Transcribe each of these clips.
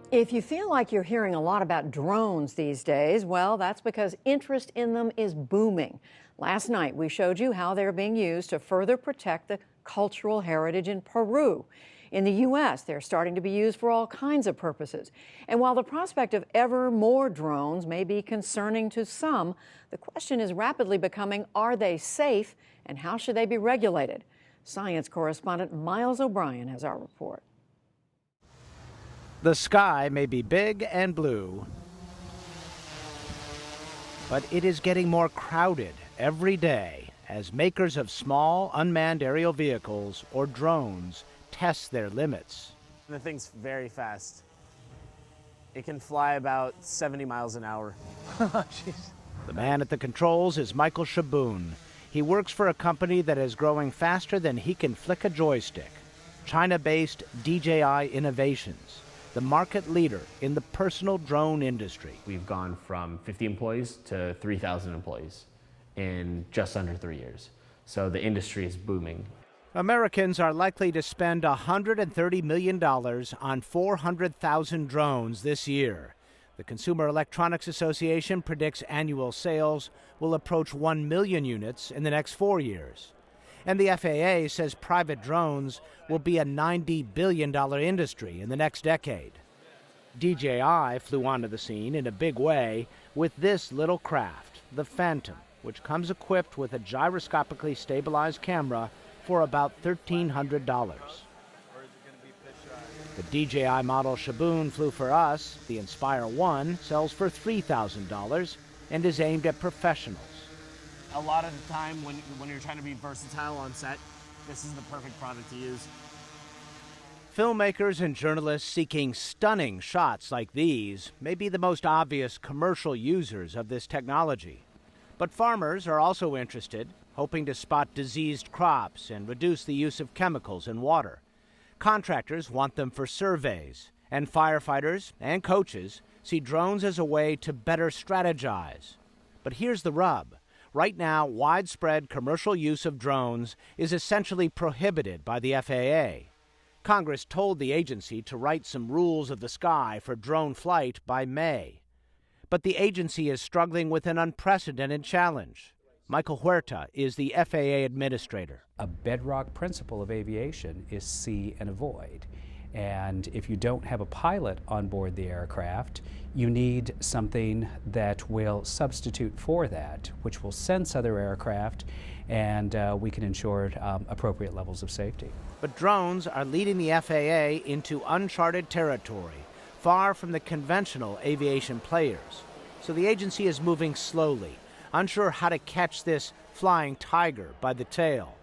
If you feel like you're hearing a lot about drones these days, well, that's because interest in them is booming. Last night, we showed you how they're being used to further protect the cultural heritage in Peru. In the U.S., they're starting to be used for all kinds of purposes. And while the prospect of ever more drones may be concerning to some, the question is rapidly becoming, are they safe and how should they be regulated? Science correspondent Miles O'Brien has our report. The sky may be big and blue, but it is getting more crowded every day as makers of small unmanned aerial vehicles or drones test their limits. The thing's very fast. It can fly about 70 miles an hour. Jeez. The man at the controls is Michael Shaboon. He works for a company that is growing faster than he can flick a joystick. China-based DJI Innovations, the market leader in the personal drone industry. We've gone from 50 employees to 3,000 employees in just under 3 years. So the industry is booming. Americans are likely to spend $130 million on 400,000 drones this year. The Consumer Electronics Association predicts annual sales will approach 1 million units in the next 4 years. And the FAA says private drones will be a $90 billion industry in the next decade. DJI flew onto the scene in a big way with this little craft, the Phantom, which comes equipped with a gyroscopically stabilized camera for about $1,300. The DJI model Shaboon flew for us, the Inspire 1, sells for $3,000 and is aimed at professionals. A lot of the time when you're trying to be versatile on set, this is the perfect product to use. Filmmakers and journalists seeking stunning shots like these may be the most obvious commercial users of this technology. But farmers are also interested, hoping to spot diseased crops and reduce the use of chemicals in water. Contractors want them for surveys, and firefighters and coaches see drones as a way to better strategize. But here's the rub. Right now, widespread commercial use of drones is essentially prohibited by the FAA. Congress told the agency to write some rules of the sky for drone flight by May. But the agency is struggling with an unprecedented challenge. Michael Huerta is the FAA administrator. A bedrock principle of aviation is see and avoid. And if you don't have a pilot on board the aircraft, you need something that will substitute for that, which will sense other aircraft, and we can ensure appropriate levels of safety. But drones are leading the FAA into uncharted territory, far from the conventional aviation players. So the agency is moving slowly, unsure how to catch this flying tiger by the tail.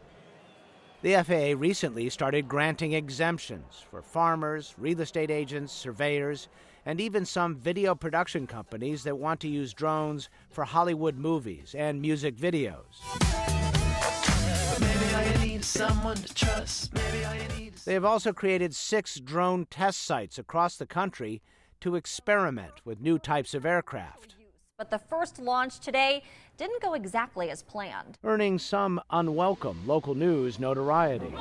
The FAA recently started granting exemptions for farmers, real estate agents, surveyors, and even some video production companies that want to use drones for Hollywood movies and music videos. They have also created 6 drone test sites across the country to experiment with new types of aircraft. But the first launch today didn't go exactly as planned, earning some unwelcome local news notoriety.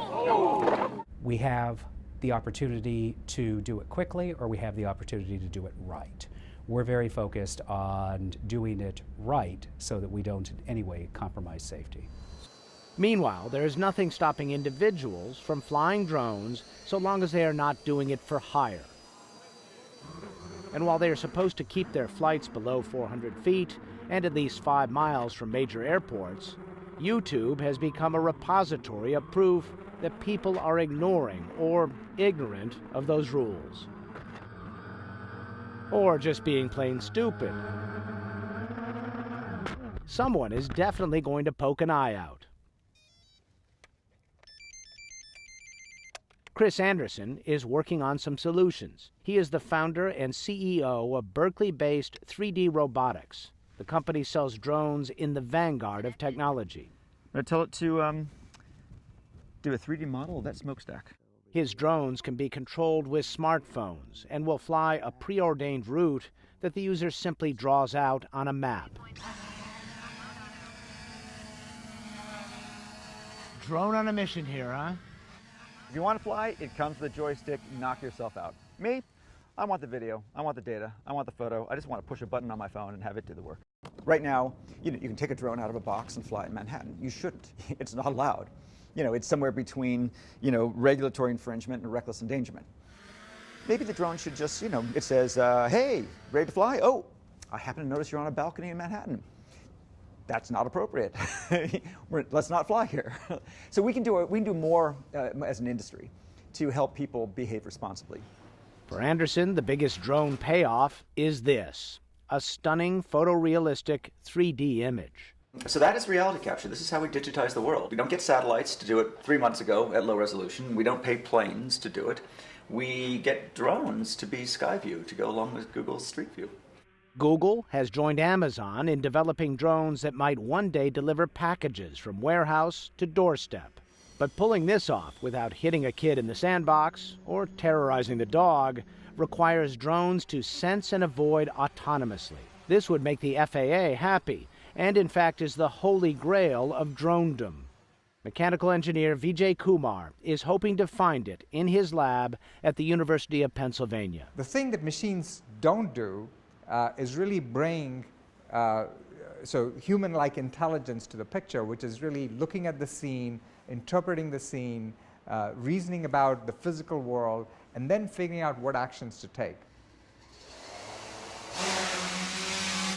We have the opportunity to do it quickly, or we have the opportunity to do it right. We're very focused on doing it right so that we don't in any way compromise safety. Meanwhile, there is nothing stopping individuals from flying drones so long as they are not doing it for hire. And while they are supposed to keep their flights below 400 feet and at least 5 miles from major airports, YouTube has become a repository of proof that people are ignoring or ignorant of those rules. Or just being plain stupid. Someone is definitely going to poke an eye out. Chris Anderson is working on some solutions. He is the founder and CEO of Berkeley-based 3D Robotics. The company sells drones in the vanguard of technology. I tell it to do a 3D model of that smokestack. His drones can be controlled with smartphones and will fly a preordained route that the user simply draws out on a map. Drone on a mission here, huh? If you want to fly, it comes with a joystick. Knock yourself out. Me, I want the video, I want the data, I want the photo. I just want to push a button on my phone and have it do the work. Right now, you can take a drone out of a box and fly it in Manhattan. You shouldn't. It's not allowed. It's somewhere between, regulatory infringement and reckless endangerment. Maybe the drone should just, it says, hey, ready to fly? Oh, I happen to notice you're on a balcony in Manhattan. That's not appropriate. Let's not fly here. So we can do more as an industry to help people behave responsibly. For Anderson, the biggest drone payoff is this: a stunning photorealistic 3D image. So that is reality capture. This is how we digitize the world. We don't get satellites to do it 3 months ago at low resolution. We don't pay planes to do it. We get drones to be sky view, to go along with Google's Street View. Google has joined Amazon in developing drones that might one day deliver packages from warehouse to doorstep. But pulling this off without hitting a kid in the sandbox or terrorizing the dog requires drones to sense and avoid autonomously. This would make the FAA happy, and in fact is the holy grail of dronedom. Mechanical engineer Vijay Kumar is hoping to find it in his lab at the University of Pennsylvania. The thing that machines don't do is really bring human-like intelligence to the picture, which is really looking at the scene, interpreting the scene, reasoning about the physical world, and then figuring out what actions to take.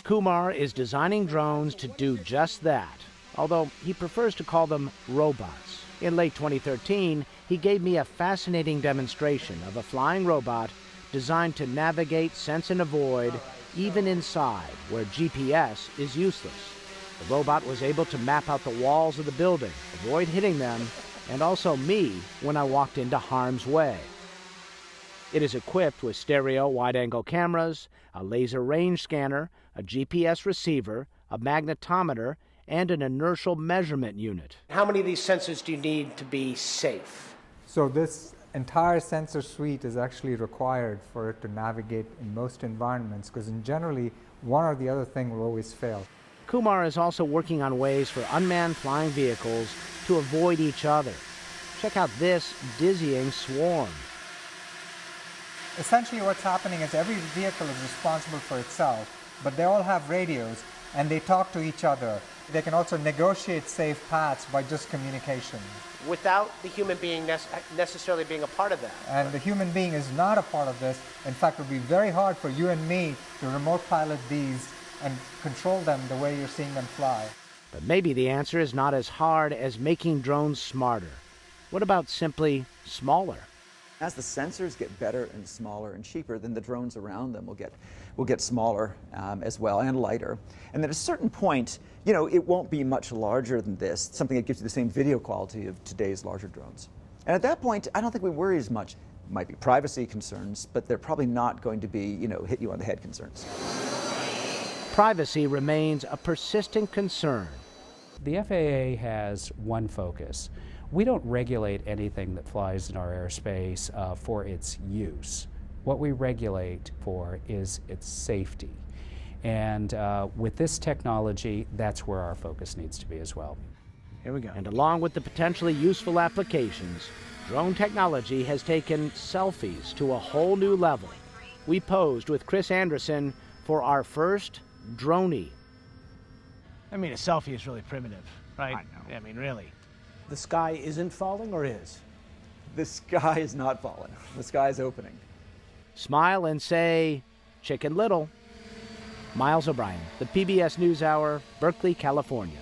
Kumar is designing drones to do just that, although he prefers to call them robots. In late 2013, he gave me a fascinating demonstration of a flying robot designed to navigate, sense, and avoid even inside, where GPS is useless. The robot was able to map out the walls of the building, avoid hitting them, and also me when I walked into harm's way. It is equipped with stereo wide-angle cameras, a laser range scanner, a GPS receiver, a magnetometer, and an inertial measurement unit. How many of these sensors do you need to be safe? So this entire sensor suite is actually required for it to navigate in most environments, because generally one or the other thing will always fail. Kumar is also working on ways for unmanned flying vehicles to avoid each other. Check out this dizzying swarm. Essentially what's happening is every vehicle is responsible for itself, but they all have radios and they talk to each other. They can also negotiate safe paths by just communication. Without the human being necessarily being a part of that. And the human being is not a part of this. In fact, it would be very hard for you and me to remote pilot these and control them the way you're seeing them fly. But maybe the answer is not as hard as making drones smarter. What about simply smaller? As the sensors get better and smaller and cheaper, then the drones around them will get smaller as well, and lighter. And at a certain point, it won't be much larger than this, something that gives you the same video quality of today's larger drones. And at that point, I don't think we worry as much. Might be privacy concerns, but they're probably not going to be, hit you on the head concerns. Privacy remains a persistent concern. The FAA has one focus. We don't regulate anything that flies in our airspace for its use. What we regulate for is its safety. And with this technology, that's where our focus needs to be as well. Here we go. And along with the potentially useful applications, drone technology has taken selfies to a whole new level. We posed with Chris Anderson for our first droney. I mean, a selfie is really primitive, right? I know. I mean, really. The sky isn't falling, or is? The sky is not falling. The sky is opening. Smile and say, Chicken Little. Miles O'Brien, the PBS NewsHour, Berkeley, California.